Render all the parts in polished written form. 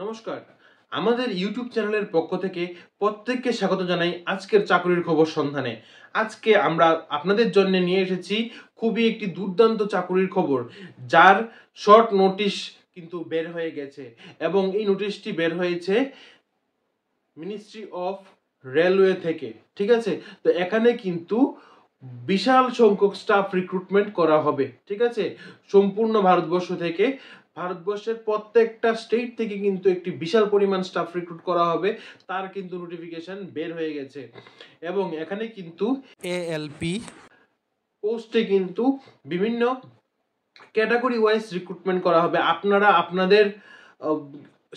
নমস্কার, আমাদের ইউটিউব চ্যানেলের পক্ষ থেকে প্রত্যেককে স্বাগত জানাই আজকের চাকরির খবর সন্ধানে। আজকে আমরা আপনাদের জন্য নিয়ে এসেছি খুবই একটি দুর্দান্ত চাকরির খবর, যার শর্ট নোটিশ কিন্তু বের হয়ে গেছে এবং এই নোটিশটি বের হয়েছে মিনিস্ট্রি অফ রেলওয়ে থেকে। ঠিক আছে, তো এখানে কিন্তু বিশাল সংখ্যক স্টাফ রিক্রুটমেন্ট করা হবে। ঠিক আছে, সম্পূর্ণ ভারতবর্ষ থেকে, ভারতবর্ষের প্রত্যেকটা স্টেট থেকে কিন্তু একটি বিশাল পরিমাণ স্টাফ রিক্রুট করা হবে, তার কিন্তু নোটিফিকেশন বের হয়ে গেছে। এবং এখানে কিন্তু এএলপি পোস্টে কিন্তু বিভিন্ন ক্যাটাগরি ওয়াইজ রিক্রুটমেন্ট করা হবে। আপনারা আপনাদের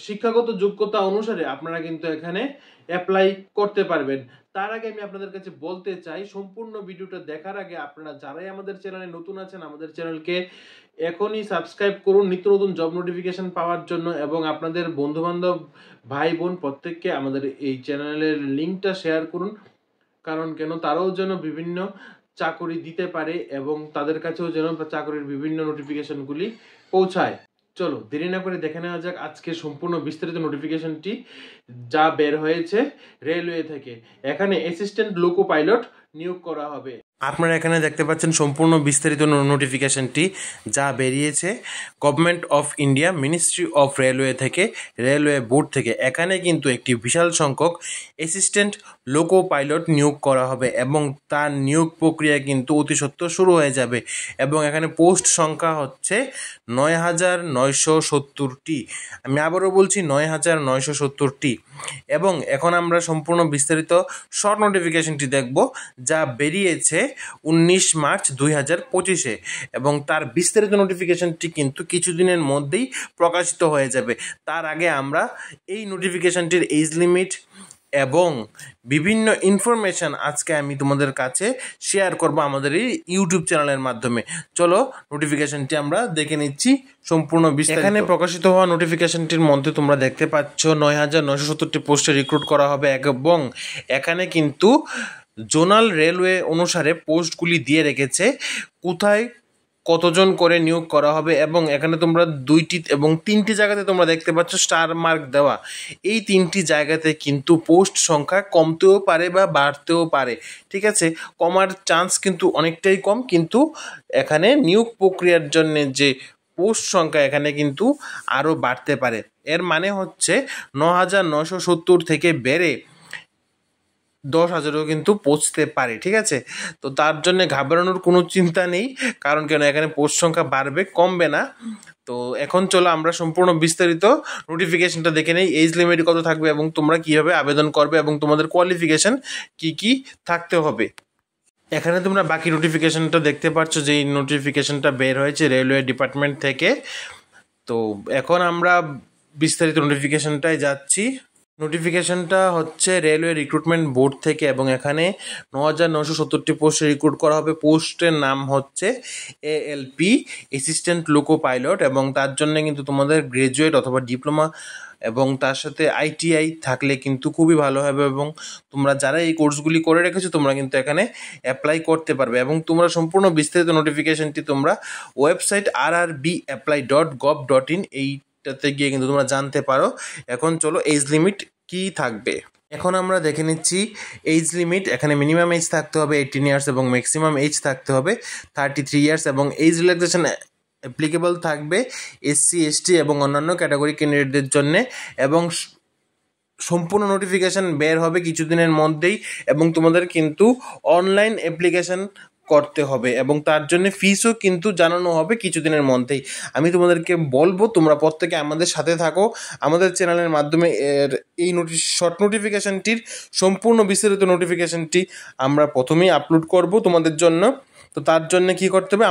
শিক্ষাগত যোগ্যতা অনুসারে আপনারা কিন্তু এখানে অ্যাপ্লাই করতে পারবেন। তার আগে আমি আপনাদের কাছে বলতে চাই, সম্পূর্ণ ভিডিওটা দেখার আগে আপনারা যারাই আমাদের চ্যানেলে নতুন আছেন, আমাদের চ্যানেলকে এখনই সাবস্ক্রাইব করুন নিত্য নতুন জব নোটিফিকেশন পাওয়ার জন্য, এবং আপনাদের বন্ধু বান্ধব ভাই বোন প্রত্যেককে আমাদের এই চ্যানেলের লিঙ্কটা শেয়ার করুন, কারণ কেন তারাও যেন বিভিন্ন চাকরি দিতে পারে এবং তাদের কাছেও যেন চাকরির বিভিন্ন নোটিফিকেশনগুলি পৌঁছায়। চলো দেরি না করে দেখে নেওয়া যাক আজকে সম্পূর্ণ বিস্তারিত নোটিফিকেশনটি যা বের হয়েছে রেলওয়ে থেকে। এখানে অ্যাসিস্ট্যান্ট লোকো পাইলট নিয়োগ করা হবে। আপনারা এখানে দেখতে পাচ্ছেন সম্পূর্ণ বিস্তারিত নোটিফিকেশনটি যা বেরিয়েছে government of India ministry of railway থেকে, রেলওয়ে বোর্ড থেকে। এখানে কিন্তু একটি বিশাল সংখ্যক অ্যাসিস্ট্যান্ট লোকো পাইলট নিয়োগ করা হবে এবং তার নিয়োগ প্রক্রিয়া কিন্তু অতি সত্বর শুরু হয়ে যাবে। এবং এখানে পোস্ট সংখ্যা হচ্ছে ৯,৯৭০টি। আমি আবারও বলছি ৯,৯৭০টি। এবং এখন আমরা সম্পূর্ণ বিস্তারিত শর্ট নোটিফিকেশনটি দেখব যা বেরিয়েছে 19 মার্চ 2025-এ, এবং তার বিস্তারিত নোটিফিকেশনটি কিন্তু কিছুদিনের মধ্যেই প্রকাশিত হয়ে যাবে। তার আগে আমরা এই নোটিফিকেশনটির এজ লিমিট এবং বিভিন্ন ইনফরমেশন আজকে আমি তোমাদের কাছে শেয়ার করব আমাদের এই ইউটিউব চ্যানেলের মাধ্যমে। চলো নোটিফিকেশনটি আমরা দেখে নিচ্ছি সম্পূর্ণ বিস্তারিত। এখানে প্রকাশিত হওয়া নোটিফিকেশনটির মধ্যে তোমরা দেখতে পাচ্ছ ৯,৯৭০টি পোস্টে রিক্রুট করা হবে এবং এখানে কিন্তু জোনাল রেলওয়ে অনুসারে পোস্টগুলি দিয়ে রেখেছে কোথায় কতজন করে নিয়োগ করা হবে। এবং এখানে তোমরা 2টি এবং 3টি জায়গাতে তোমরা দেখতে পাচ্ছ স্টার মার্ক দেওয়া। এই 3টি জায়গাতে কিন্তু পোস্ট সংখ্যা কমতেও পারে বা বাড়তেও পারে। ঠিক আছে, কমার চান্স কিন্তু অনেকটাই কম, কিন্তু এখানে নিয়োগ প্রক্রিয়ার জন্য যে পোস্ট সংখ্যা এখানে কিন্তু আরও বাড়তে পারে। এর মানে হচ্ছে ৯,৯৭০ থেকে বেড়ে 10,000ও কিন্তু পৌঁছতে পারে। ঠিক আছে, তো তার জন্য ঘাবড়ানোর কোনো চিন্তা নেই, কারণ কেন এখানে পোস্ট সংখ্যা বাড়বে, কমবে না। তো এখন চলো আমরা সম্পূর্ণ বিস্তারিত নোটিফিকেশনটা দেখে নেই, এজ লিমিট কত থাকবে এবং তোমরা কীভাবে আবেদন করবে এবং তোমাদের কোয়ালিফিকেশন কি থাকতে হবে। এখানে তোমরা বাকি নোটিফিকেশনটা দেখতে পাচ্ছ, যে এই নোটিফিকেশনটা বের হয়েছে রেলওয়ে ডিপার্টমেন্ট থেকে। তো এখন আমরা বিস্তারিত নোটিফিকেশনটায় যাচ্ছি। নোটিফিকেশনটা হচ্ছে রেলওয়ে রিক্রুটমেন্ট বোর্ড থেকে এবং এখানে ৯,৯৭০টি পোস্টে রিক্রুট করা হবে। পোস্টের নাম হচ্ছে এএলপি অ্যাসিস্ট্যান্ট লোকো পাইলট, এবং তার জন্য কিন্তু তোমাদের গ্রাজুয়েট অথবা ডিপ্লোমা এবং তার সাথে আইটিআই থাকলে কিন্তু খুবই ভালো হবে। এবং তোমরা যারা এই কোর্সগুলি করে রেখেছো তোমরা কিন্তু এখানে অ্যাপ্লাই করতে পারবে। এবং তোমরা সম্পূর্ণ বিস্তারিত নোটিফিকেশনটি তোমরা ওয়েবসাইট rrbapply.gov.in এইটাতে গিয়ে কিন্তু তোমরা জানতে পারো। এখন চলো এজ লিমিট কি থাকবে এখন আমরা দেখে নিচ্ছি। এজ লিমিট এখানে মিনিমাম এজ থাকতে হবে 18 ইয়ার্স এবং ম্যাক্সিমাম এজ থাকতে হবে 33 ইয়ার্স, এবং এজ রিল্যাক্সেশন অ্যাপ্লিকেবল থাকবে এসসি এসটি এবং অন্যান্য ক্যাটাগরি ক্যান্ডিডেটদের জন্যে। এবং সম্পূর্ণ নোটিফিকেশান বের হবে কিছুদিনের মধ্যেই, এবং তোমাদের কিন্তু অনলাইন অ্যাপ্লিকেশান করতে হবে এবং তার জন্য ফিসও কিন্তু জানানো হবে কিছুদিনের মধ্যেই। আমি তোমাদেরকে বলবো তোমরা প্রত্যেকে আমাদের সাথে থাকো, আমাদের চ্যানেলের মাধ্যমে এই শর্ট নোটিফিকেশানটির সম্পূর্ণ বিস্তারিত নোটিফিকেশানটি আমরা প্রথমেই আপলোড করব তোমাদের জন্য। তো তার জন্য কি করতে হবে,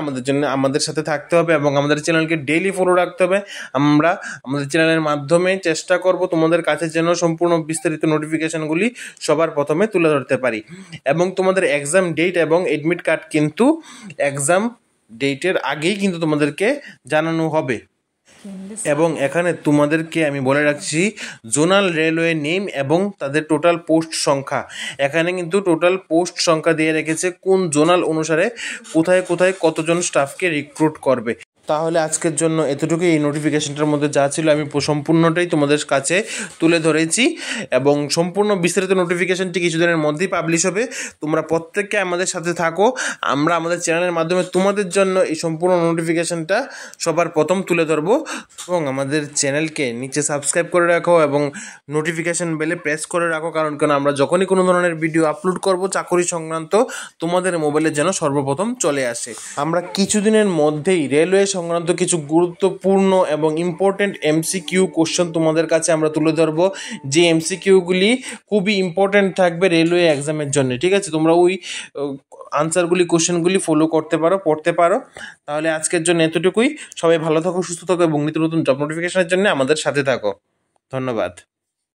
আমাদের সাথে থাকতে হবে এবং আমাদের চ্যানেলকে ডেইলি ফলো রাখতে হবে। আমরা আমাদের চ্যানেলের মাধ্যমে চেষ্টা করব তোমাদের কাছে যেন সম্পূর্ণ বিস্তারিত নোটিফিকেশনগুলি সবার প্রথমে তুলে ধরতে পারি। এবং তোমাদের এক্সাম ডেট এবং এডমিট কার্ড কিন্তু এক্সাম ডেটের আগেই কিন্তু তোমাদেরকে জানানো হবে। এবং এখানে তোমাদেরকে আমি বলে রাখছি জোনাল রেলওয়ে নেম এবং তাদের টোটাল পোস্ট সংখ্যা। এখানে কিন্তু টোটাল পোস্ট সংখ্যা দিয়ে রেখেছে কোন জোনাল অনুসারে কোথায় কোথায় কতজন স্টাফকে রিক্রুট করবে। তাহলে আজকের জন্য এতটুকুই। এই নোটিফিকেশনটার মধ্যে যা ছিল আমি সম্পূর্ণটাই তোমাদের কাছে তুলে ধরেছি এবং সম্পূর্ণ বিস্তারিত নোটিফিকেশনটি কিছুদিনের মধ্যেই পাবলিশ হবে। তোমরা প্রত্যেককে আমাদের সাথে থাকো, আমরা আমাদের চ্যানেলের মাধ্যমে তোমাদের জন্য এই সম্পূর্ণ নোটিফিকেশনটা সবার প্রথম তুলে ধরবো। এবং আমাদের চ্যানেলকে নিচে সাবস্ক্রাইব করে রাখো এবং নোটিফিকেশন বেলে প্রেস করে রাখো, কারণ আমরা যখনই কোনো ধরনের ভিডিও আপলোড করব চাকরি সংক্রান্ত, তোমাদের মোবাইলে যেন সর্বপ্রথম চলে আসে। আমরা কিছুদিনের মধ্যেই রেলওয়ে সংক্রান্ত কিছু গুরুত্বপূর্ণ এবং ইম্পর্টেন্ট এমসিকিউ কোশ্চেন তোমাদের কাছে আমরা তুলে ধরবো, যে এমসিকিউগুলি খুবই ইম্পর্টেন্ট থাকবে রেলওয়ে এক্সামের জন্য। ঠিক আছে, তোমরা ওই আনসারগুলি কোশ্চেনগুলি ফলো করতে পারো, পড়তে পারো। তাহলে আজকের জন্য এতটুকুই। সবাই ভালো থাকো, সুস্থ থাকো এবং নিত্য নতুন জব নোটিফিকেশনের জন্য আমাদের সাথে থাকো। ধন্যবাদ।